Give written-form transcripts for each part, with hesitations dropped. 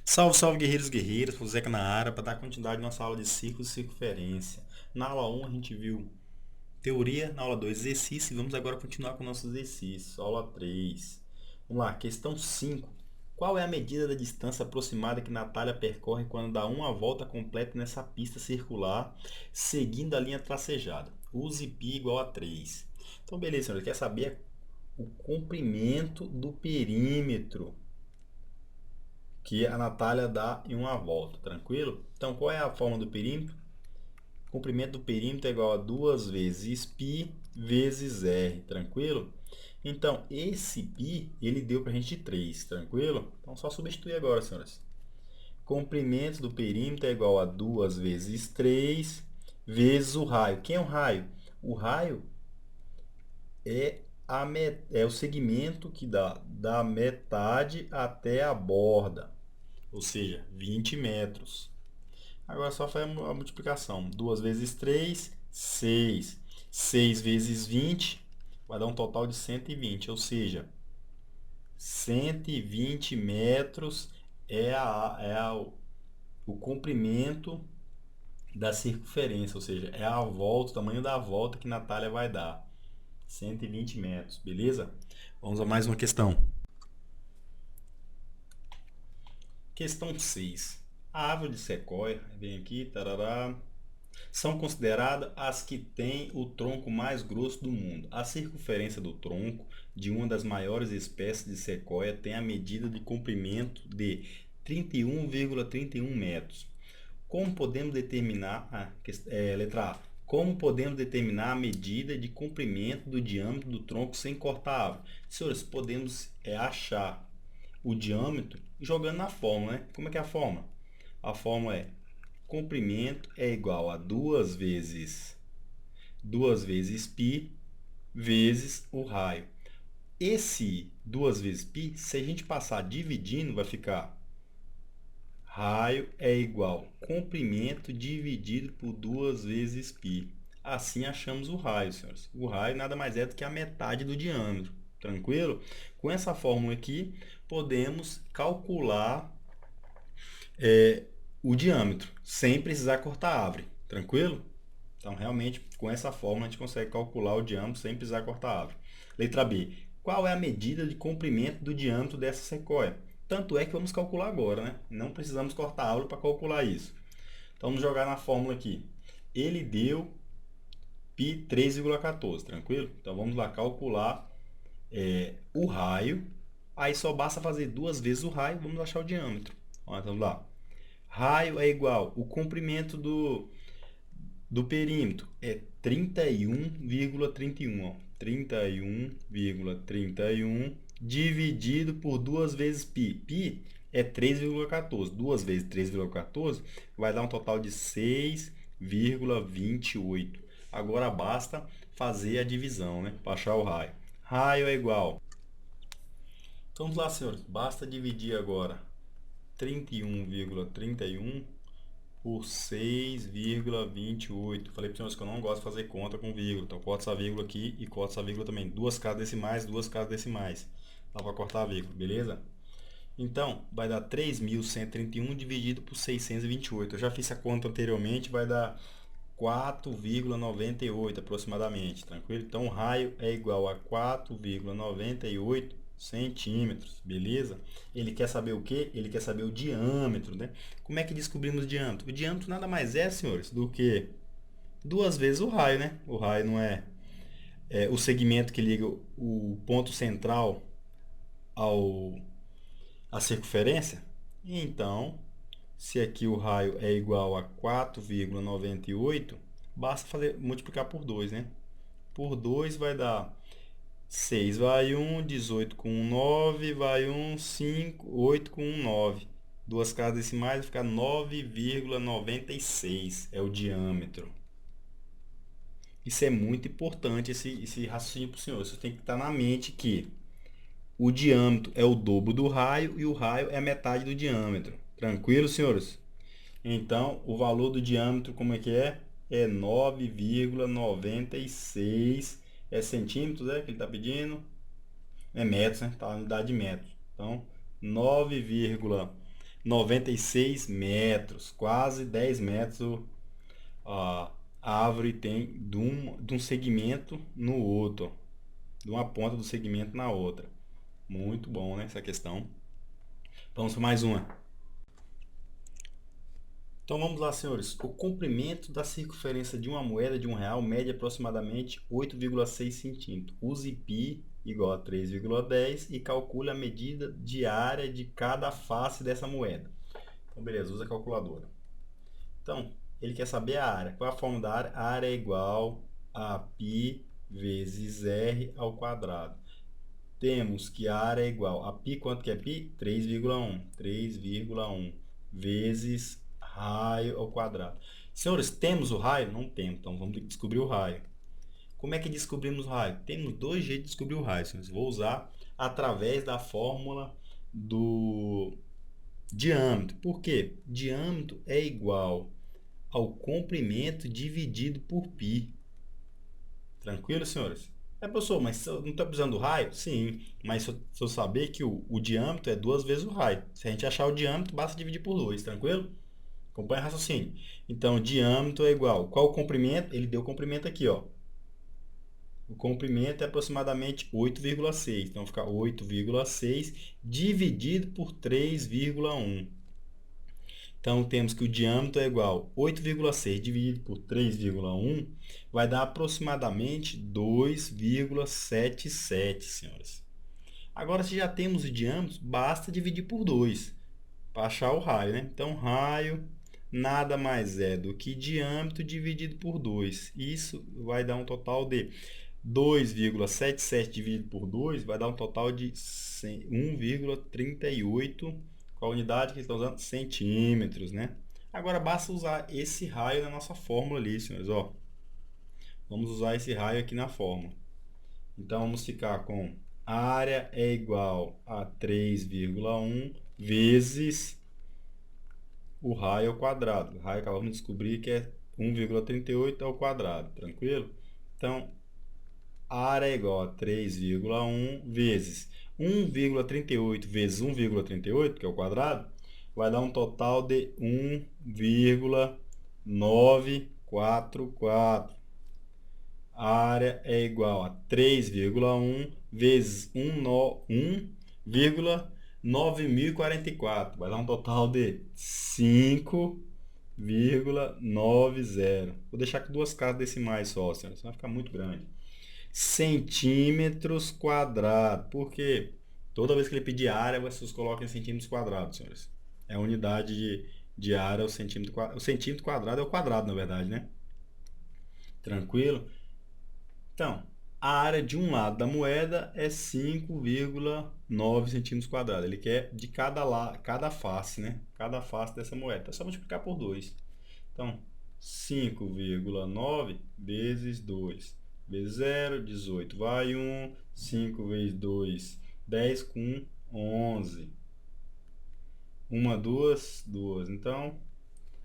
Salve, salve, guerreiros e guerreiras, o Zeca na área para dar continuidade à nossa aula de círculos e circunferência. Na aula um a gente viu teoria, na aula 2 exercício, e vamos agora continuar com nossos exercícios. Aula 3. Vamos lá, questão 5. Qual é a medida da distância aproximada que Natália percorre quando dá uma volta completa nessa pista circular, seguindo a linha tracejada? Use π igual a 3. Então, beleza, senhores, quer saber o comprimento do perímetro que a Natália dá em uma volta, tranquilo? Então, qual é a forma do perímetro? O comprimento do perímetro é igual a 2 vezes π vezes r, tranquilo? Então, esse π, ele deu para a gente 3, tranquilo? Então, só substituir agora, senhoras. Comprimento do perímetro é igual a 2 vezes 3 vezes o raio. Quem é o raio? O raio é, é o segmento que dá da metade até a borda, ou seja, 20 metros. Agora só faz a multiplicação. 2 vezes 3, 6. 6 vezes 20 vai dar um total de 120, ou seja, 120 metros o comprimento da circunferência, ou seja, é a volta, o tamanho da volta que Natália vai dar. 120 metros, beleza? Vamos a mais uma questão. Questão 6. A árvore de sequoia, vem aqui, tarará, são consideradas as que têm o tronco mais grosso do mundo. A circunferência do tronco de uma das maiores espécies de sequoia tem a medida de comprimento de 31,31 metros. Como podemos determinar letra A? Como podemos determinar a medida de comprimento do diâmetro do tronco sem cortar a árvore? Senhores, podemos achar o diâmetro jogando na fórmula, né? Como é que é a fórmula? A fórmula é comprimento é igual a 2 vezes π vezes o raio. Esse 2 vezes π, se a gente passar dividindo, vai ficar raio é igual comprimento dividido por 2 vezes π. Assim achamos o raio, senhores. O raio nada mais é do que a metade do diâmetro. Tranquilo? Com essa fórmula aqui, podemos calcular o diâmetro, sem precisar cortar a árvore. Tranquilo? Então, realmente, com essa fórmula, a gente consegue calcular o diâmetro sem precisar cortar a árvore. Letra B. Qual é a medida de comprimento do diâmetro dessa sequoia? Tanto é que vamos calcular agora, né? Não precisamos cortar a árvore para calcular isso. Então, vamos jogar na fórmula aqui. Ele deu π 3,14, tranquilo? Então, vamos lá calcular o raio. Aí só basta fazer 2 vezes o raio, vamos achar o diâmetro. Então, vamos lá. Raio é igual o comprimento do perímetro é 31,31. 31,31 dividido por 2 vezes π. Π é 3,14. 2 vezes 3,14 vai dar um total de 6,28. Agora basta fazer a divisão, né? Para achar o raio. Raio é igual. Então vamos lá, senhores. Basta dividir agora 31,31 por 6,28. Falei para os senhores que eu não gosto de fazer conta com vírgula. Então, corta essa vírgula aqui e corta essa vírgula também. Duas casas decimais. Dá para cortar a vírgula, beleza? Então, vai dar 3.131 dividido por 628. Eu já fiz a conta anteriormente, vai dar 4,98 aproximadamente, tranquilo? Então, o raio é igual a 4,98 centímetros, beleza? Ele quer saber o quê? Ele quer saber o diâmetro, né? Como é que descobrimos o diâmetro? O diâmetro nada mais é, senhores, do que 2 vezes o raio, né? O raio não é, o segmento que liga o ponto central à circunferência? Então, se aqui o raio é igual a 4,98, basta multiplicar por 2, né? Por 2 vai dar 6 vai 1, 18 com 1, 9, vai 1, 5, 8 com 1, 9. Duas casas decimais vai ficar 9,96 é o diâmetro. Isso é muito importante, esse raciocínio para o senhor. Você tem que estar na mente que o diâmetro é o dobro do raio e o raio é a metade do diâmetro. Tranquilo, senhores? Então, o valor do diâmetro, como é que é? É 9,96 centímetros, que ele está pedindo. É metros, né? Tá, unidade de metros. Então, 9,96 96 metros, quase 10 metros a árvore tem de um segmento no outro, de uma ponta do segmento na outra. Muito bom, né, essa questão. Vamos para mais uma. Então vamos lá, senhores. O comprimento da circunferência de uma moeda de R$ 1 mede aproximadamente 8,6 centímetros. Use π igual a 3,10 e calcule a medida de área de cada face dessa moeda. Então, beleza, usa a calculadora. Então, ele quer saber a área. Qual é a fórmula da área? A área é igual a π vezes r ao quadrado. Temos que a área é igual a π, quanto que é π? 3,1. 3,1 vezes raio ao quadrado. Senhores, temos o raio? Não temos, então vamos descobrir o raio. Como é que descobrimos o raio? Temos dois jeitos de descobrir o raio, senhores. Vou usar através da fórmula do diâmetro. Por quê? Diâmetro é igual ao comprimento dividido por π. Tranquilo, senhores? Professor, mas não está precisando do raio? Sim, mas se eu saber que o diâmetro é 2 vezes o raio. Se a gente achar o diâmetro, basta dividir por 2, tranquilo? Acompanha o raciocínio. Então, o diâmetro é igual. Qual o comprimento? Ele deu o comprimento aqui, ó. O comprimento é aproximadamente 8,6. Então, fica 8,6 dividido por 3,1. Então, temos que o diâmetro é igual a 8,6 dividido por 3,1 vai dar aproximadamente 2,77, senhoras. Agora, se já temos o diâmetro, basta dividir por 2 para achar o raio, né? Então, raio nada mais é do que diâmetro dividido por 2. Isso vai dar um total de 2,77 dividido por 2 vai dar um total de 1,38. Qual a unidade que estão usando? Centímetros, né? Agora basta usar esse raio na nossa fórmula ali, senhores. Ó, vamos usar esse raio aqui na fórmula. Então vamos ficar com a área é igual a 3,1 vezes o raio ao quadrado. O raio acabamos de descobrir que é 1,38 ao quadrado, tranquilo? Então, a área é igual a 3,1 vezes 1,38 vezes 1,38, que é o quadrado, vai dar um total de 1,944. A área é igual a 3,1 vezes 1,9044. Vai dar um total de 5,90. Vou deixar com 2 casas decimais só, senão vai ficar muito grande. Centímetros quadrados. Por quê? Toda vez que ele pedir área, vocês colocam em centímetros quadrados, senhores. É a unidade de área, o centímetro quadrado. O centímetro quadrado é o quadrado, na verdade, né? Tranquilo? Então, a área de um lado da moeda é 5,9 centímetros quadrados. Ele quer de cada face, né? Cada face dessa moeda. É só multiplicar por 2. Então, 5,9 vezes 2 vezes 0, 18. Vai 1, 5 vezes 2, 10 com 11. 1, 2, 2. Então,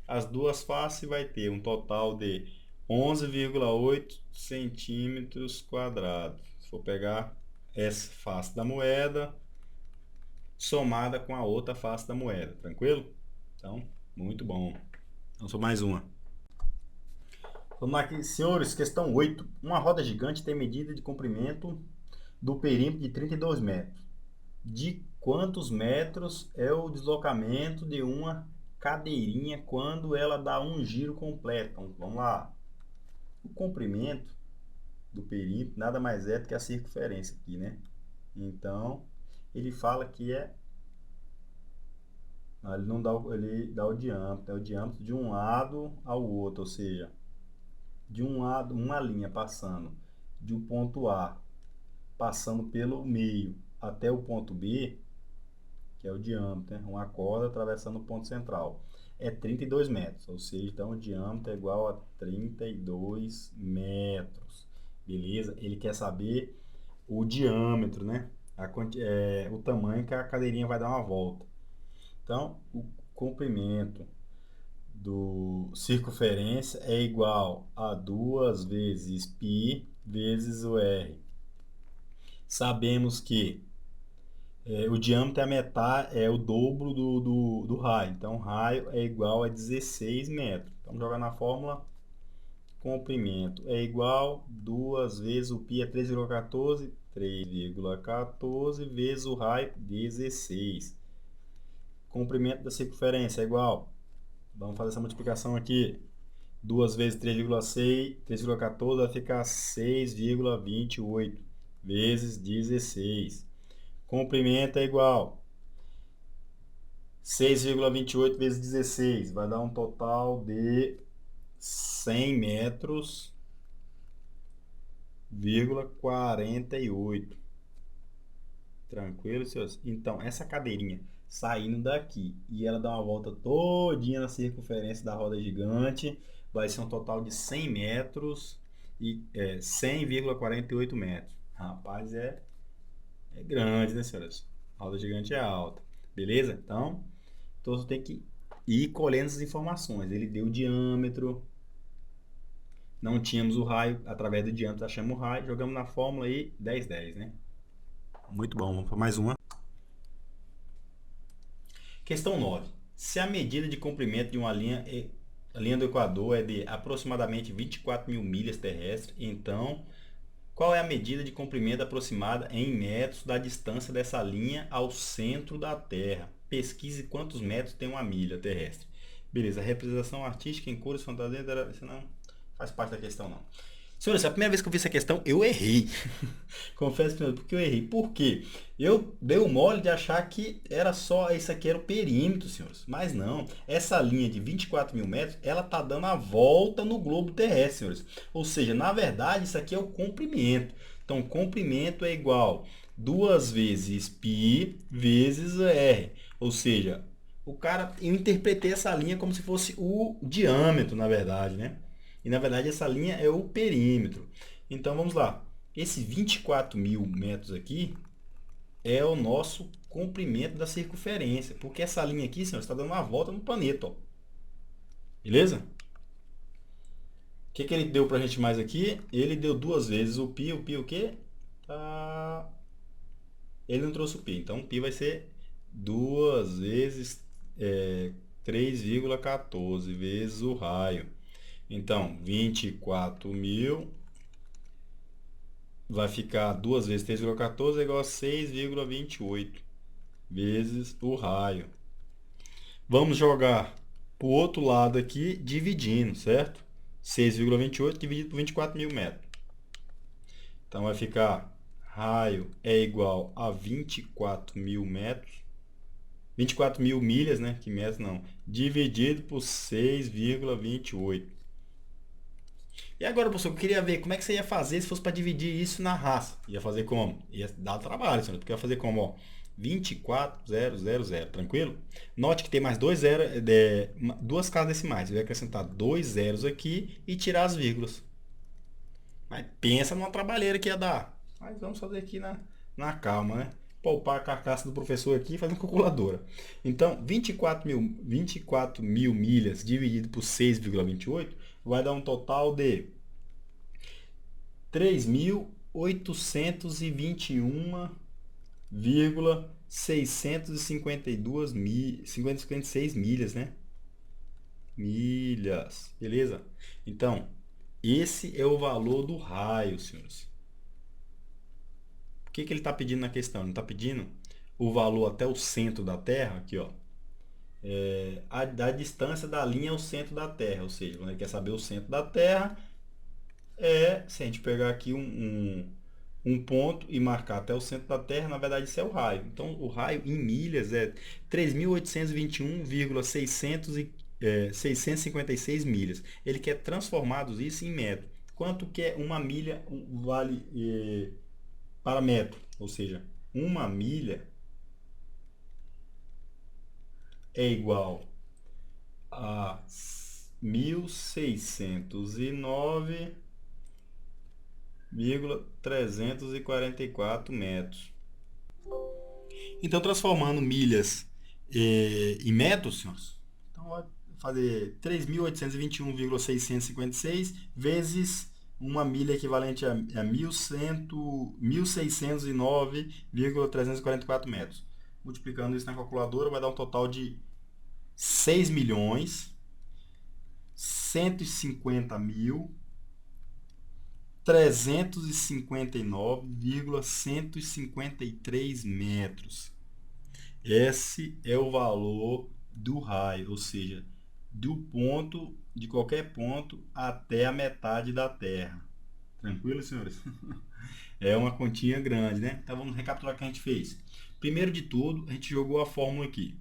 as duas faces vai ter um total de 11,8 centímetros quadrados. Se for pegar essa face da moeda somada com a outra face da moeda, tranquilo? Então, muito bom. Vamos para mais uma. Vamos lá aqui, senhores, questão 8. Uma roda gigante tem medida de comprimento do perímetro de 32 metros. De quantos metros é o deslocamento de uma cadeirinha quando ela dá um giro completo? Então, vamos lá. O comprimento do perímetro nada mais é do que a circunferência aqui, né? Então, ele fala que é... Ele não dá, ele dá o diâmetro. É o diâmetro de um lado ao outro, ou seja, de um lado, uma linha passando de um ponto A, passando pelo meio até o ponto B, que é o diâmetro, né? Uma corda atravessando o ponto central. É 32 metros, ou seja, então o diâmetro é igual a 32 metros. Beleza? Ele quer saber o diâmetro, né? O tamanho que a cadeirinha vai dar uma volta. Então, o comprimento do circunferência é igual a 2 vezes π vezes o r. Sabemos que O diâmetro é a metade, é o dobro do raio. Então, raio é igual a 16 metros. Vamos jogar na fórmula. Comprimento é igual 2 vezes o π é 3,14. 3,14 vezes o raio, 16. Comprimento da circunferência é igual. Vamos fazer essa multiplicação aqui. 2 vezes 3,6, 3,14 vai ficar 6,28 vezes 16. Comprimento é igual 6,28 vezes 16. Vai dar um total de 100 metros, 48. Tranquilo, senhores? Então, essa cadeirinha saindo daqui e ela dá uma volta todinha na circunferência da roda gigante, vai ser um total de 100 metros e 100,48 metros. Rapaz, é grande, né, senhores? A roda gigante é alta. Beleza? Então, você tem que ir colhendo essas informações. Ele deu o diâmetro, não tínhamos o raio, através do diâmetro achamos o raio, jogamos na fórmula aí 10, 10, né? Muito bom, vamos para mais uma. Questão 9. Se a medida de comprimento de uma linha, a linha do Equador é de aproximadamente 24.000 milhas terrestres, então qual é a medida de comprimento aproximada em metros da distância dessa linha ao centro da Terra? Pesquise quantos metros tem uma milha terrestre. Beleza, representação artística em cores, fantasia, isso não faz parte da questão não. Senhores, a primeira vez que eu vi essa questão, eu errei. Confesso primeiro, porque eu errei. Por quê? Eu dei o mole de achar que era só, isso aqui era o perímetro, senhores. Mas não. Essa linha de 24.000 metros, ela tá dando a volta no globo terrestre, senhores. Ou seja, na verdade, isso aqui é o comprimento. Então, comprimento é igual 2 vezes π vezes r. Ou seja, eu interpretei essa linha como se fosse o diâmetro, na verdade, né? E na verdade essa linha é o perímetro. Então vamos lá. Esse 24.000 metros aqui é o nosso comprimento da circunferência. Porque essa linha aqui, senhor, está dando uma volta no planeta. Ó. Beleza? O que ele deu para a gente mais aqui? Ele deu 2 vezes o π. O π o quê? Ele não trouxe o π. Então o π vai ser 2 vezes 3,14 vezes o raio. Então, 24.000 vai ficar 2 vezes 3,14 é igual a 6,28 vezes o raio. Vamos jogar para o outro lado aqui, dividindo, certo? 6,28 dividido por 24.000 metros. Então, vai ficar raio é igual a 24.000 metros. 24.000 milhas, né? Que metros não. Dividido por 6,28. E agora, professor, eu queria ver como é que você ia fazer se fosse para dividir isso na raça. Ia fazer como? Ia dar trabalho, senhor, porque ia fazer como, ó, 24,000, tranquilo? Note que tem mais duas casas decimais. Eu ia acrescentar 2 zeros aqui e tirar as vírgulas. Mas pensa numa trabalheira que ia dar. Mas vamos fazer aqui na calma, né? Poupar a carcaça do professor aqui e fazer uma calculadora. Então, 24.000 milhas dividido por 6,28 vai dar um total de 3.821,656 milhas, né? Milhas, beleza? Então, esse é o valor do raio, senhores. O que ele está pedindo na questão? Ele está pedindo o valor até o centro da Terra, aqui, ó. Da distância da linha ao centro da Terra, ou seja, quando ele quer saber o centro da Terra, se a gente pegar aqui um ponto e marcar até o centro da Terra, na verdade isso é o raio. Então o raio em milhas é 3.821,656 milhas. Ele quer transformar isso em metro. Quanto que é uma milha vale para metro? Ou seja, uma milha é igual a 1.609,344 metros. Então, transformando milhas em metros, senhores, então vai fazer 3.821,656 vezes, uma milha equivalente a 1.609,344 metros. Multiplicando isso na calculadora, vai dar um total de 6.150.359,153 metros. Esse é o valor do raio, ou seja, do ponto, de qualquer ponto até a metade da Terra. Tranquilo, senhores? É uma continha grande, né? Então vamos recapitular o que a gente fez. Primeiro de tudo, a gente jogou a fórmula aqui.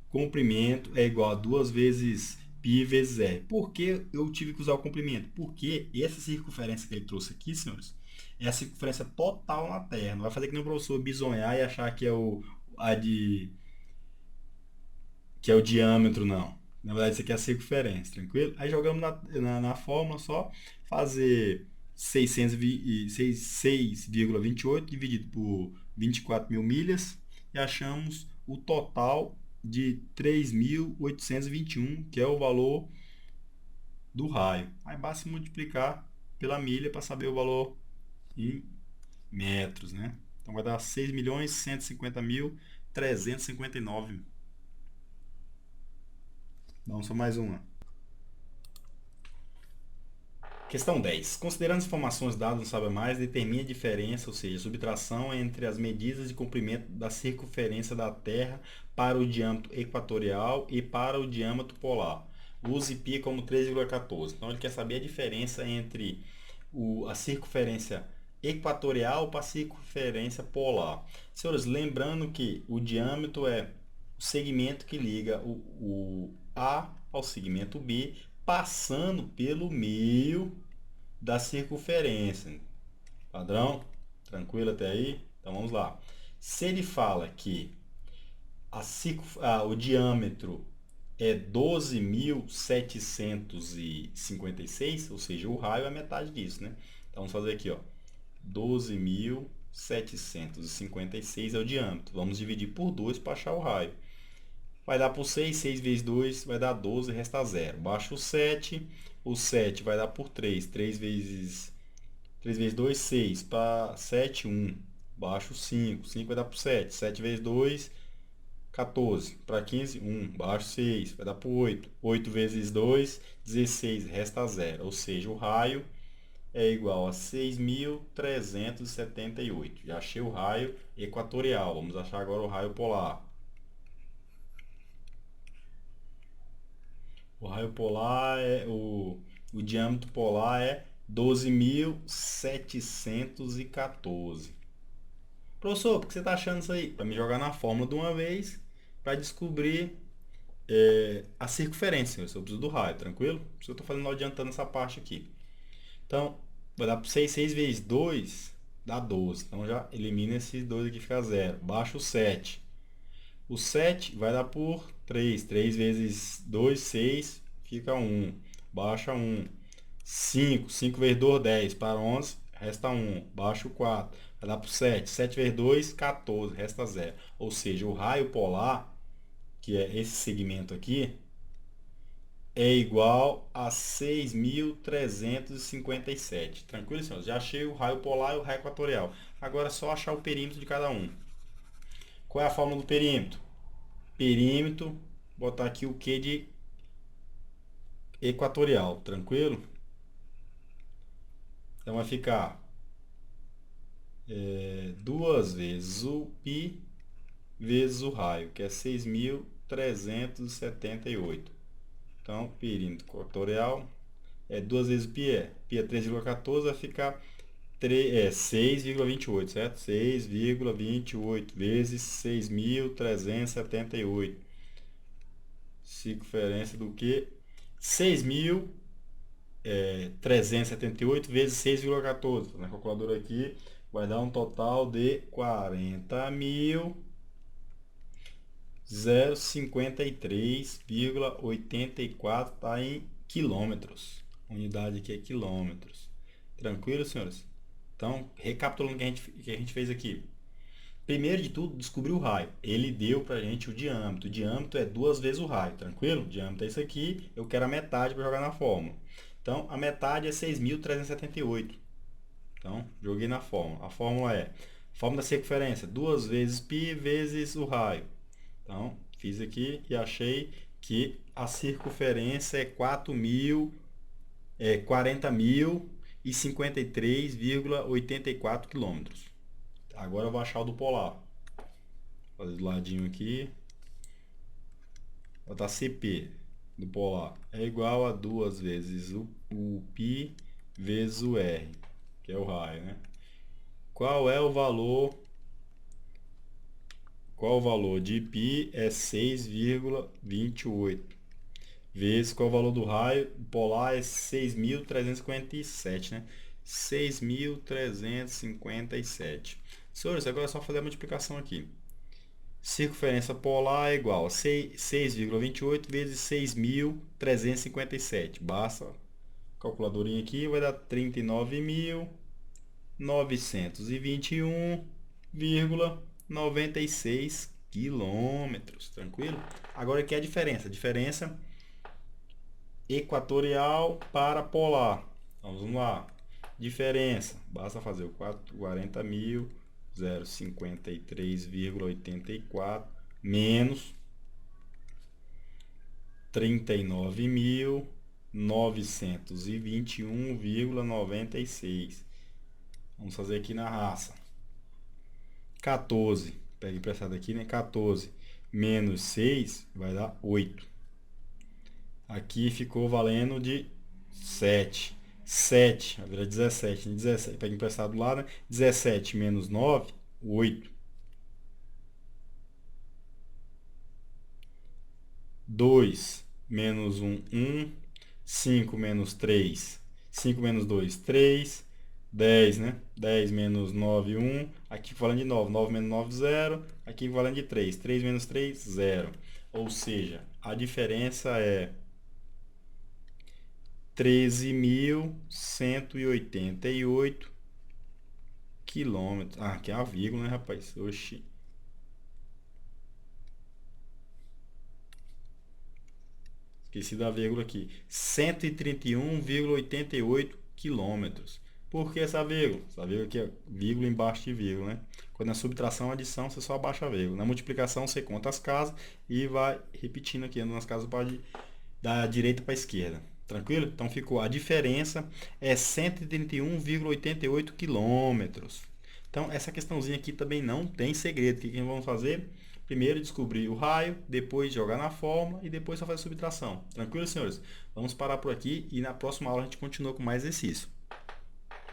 Comprimento é igual a 2 vezes π vezes r. Por que eu tive que usar o comprimento? Porque essa circunferência que ele trouxe aqui, senhores, é a circunferência total na Terra. Não vai fazer que nem o professor bisonhar e achar que é que é o diâmetro, não. Na verdade, isso aqui é a circunferência, tranquilo? Aí jogamos na fórmula só, fazer 6,28 dividido por 24.000 milhas e achamos o total de 3.821, que é o valor do raio. Aí basta multiplicar pela milha para saber o valor em metros, né? Então vai dar 6.150.359. Vamos só mais uma. Questão 10. Considerando as informações dadas no Saiba Mais, determine a diferença, ou seja, a subtração entre as medidas de comprimento da circunferência da Terra para o diâmetro equatorial e para o diâmetro polar. Use π como 3,14. Então ele quer saber a diferença entre a circunferência equatorial para a circunferência polar. Senhores, lembrando que o diâmetro é o segmento que liga o A ao segmento B, passando pelo meio da circunferência. Padrão? Tranquilo até aí? Então vamos lá. Se ele fala que o diâmetro é 12.756, ou seja, o raio é metade disso, né? Então vamos fazer aqui, ó. 12.756 é o diâmetro. Vamos dividir por 2 para achar o raio. Vai dar por 6, 6 vezes 2 vai dar 12, resta 0. Baixa o 7 vai dar por 3, 3 vezes 2, 6, para 7, 1. Baixa o 5, 5 vai dar por 7, 7 vezes 2, 14, para 15, 1. Baixa o 6, vai dar por 8, 8 vezes 2, 16, resta 0. Ou seja, o raio é igual a 6.378. Já achei o raio equatorial, vamos achar agora o raio polar. O raio polar o diâmetro polar é 12.714. Professor, por que você está achando isso aí? Para me jogar na fórmula de uma vez, para descobrir a circunferência. Eu preciso do raio, tranquilo? Por isso eu estou fazendo adiantando essa parte aqui. Então, vai dar 6, 6 vezes 2, dá 12. Então já elimina esses 2 aqui, fica 0. Baixa o 7. O 7 vai dar por 3. 3 vezes 2, 6, fica 1. Baixa 1. 5. 5 vezes 2, 10. Para 11, resta 1. Baixa o 4. Vai dar por 7. 7 vezes 2, 14. Resta 0. Ou seja, o raio polar, que é esse segmento aqui, é igual a 6.357. Tranquilo, senhores? Já achei o raio polar e o raio equatorial. Agora é só achar o perímetro de cada um. Qual é a fórmula do perímetro? Perímetro, botar aqui o Q de equatorial, tranquilo? Então vai ficar 2 vezes o π vezes o raio, que é 6.378. Então, perímetro equatorial é 2 vezes π é 3,14, vai ficar 6,28, certo? 6,28 vezes 6.378. Circunferência do que? 6.378 vezes 6,14. Na calculadora aqui vai dar um total de 40.053,84. Está em quilômetros. A unidade aqui é quilômetros. Tranquilo, senhores? Então, recapitulando o que a gente fez aqui. Primeiro de tudo, descobriu o raio. Ele deu pra gente o diâmetro. O diâmetro é 2 vezes o raio, tranquilo? O diâmetro é isso aqui. Eu quero a metade para jogar na fórmula. Então, a metade é 6.378. Então, joguei na fórmula. A fórmula é, fórmula da circunferência, 2 vezes π vezes o raio. Então, fiz aqui e achei que a circunferência é 40.053,84 quilômetros. Agora eu vou achar o do polar. Vou fazer do ladinho aqui. Vou botar CP do polar é igual a 2 vezes o π vezes o r, que é o raio, né? Qual é o valor? Qual o valor de π? É 6,28. Vezes qual o valor do raio polar? É 6.357, né? 6.357. Senhores, agora é só fazer a multiplicação aqui. Circunferência polar é igual a 6,28 vezes 6.357. Basta calculadorinha aqui, vai dar 39.921,96 quilômetros. Tranquilo? Agora aqui é a diferença. Diferença equatorial para polar. Então, vamos lá. Diferença. Basta fazer o 40.053,84 menos 39.921,96. Vamos fazer aqui na raça. 14. Pega emprestado aqui, né? 14 menos 6 vai dar 8. Aqui ficou valendo de 7. 7, vai virar 17. 17, pega emprestado lá, né? 17 menos 9, 8. 2 menos 1, 1. 5 menos 3, 5 menos 2, 3. 10, né? 10 menos 9, 1. Aqui valendo de 9. 9 menos 9, 0. Aqui valendo de 3. 3 menos 3, 0. Ou seja, a diferença é 13.188 quilômetros. Ah, aqui é a vírgula, né, rapaz? Oxi. Esqueci da vírgula aqui. 131,88 quilômetros. Por que essa vírgula? Essa vírgula aqui é vírgula embaixo de vírgula, né? Quando é subtração, adição, você só abaixa a vírgula. Na multiplicação, você conta as casas e vai repetindo aqui, nas casas da direita para a esquerda. Tranquilo? Então ficou, a diferença é 131,88 quilômetros. Então essa questãozinha aqui também não tem segredo. O que vamos fazer? Primeiro descobrir o raio, depois jogar na fórmula e depois só fazer subtração. Tranquilo, senhores? Vamos parar por aqui e na próxima aula a gente continua com mais exercício.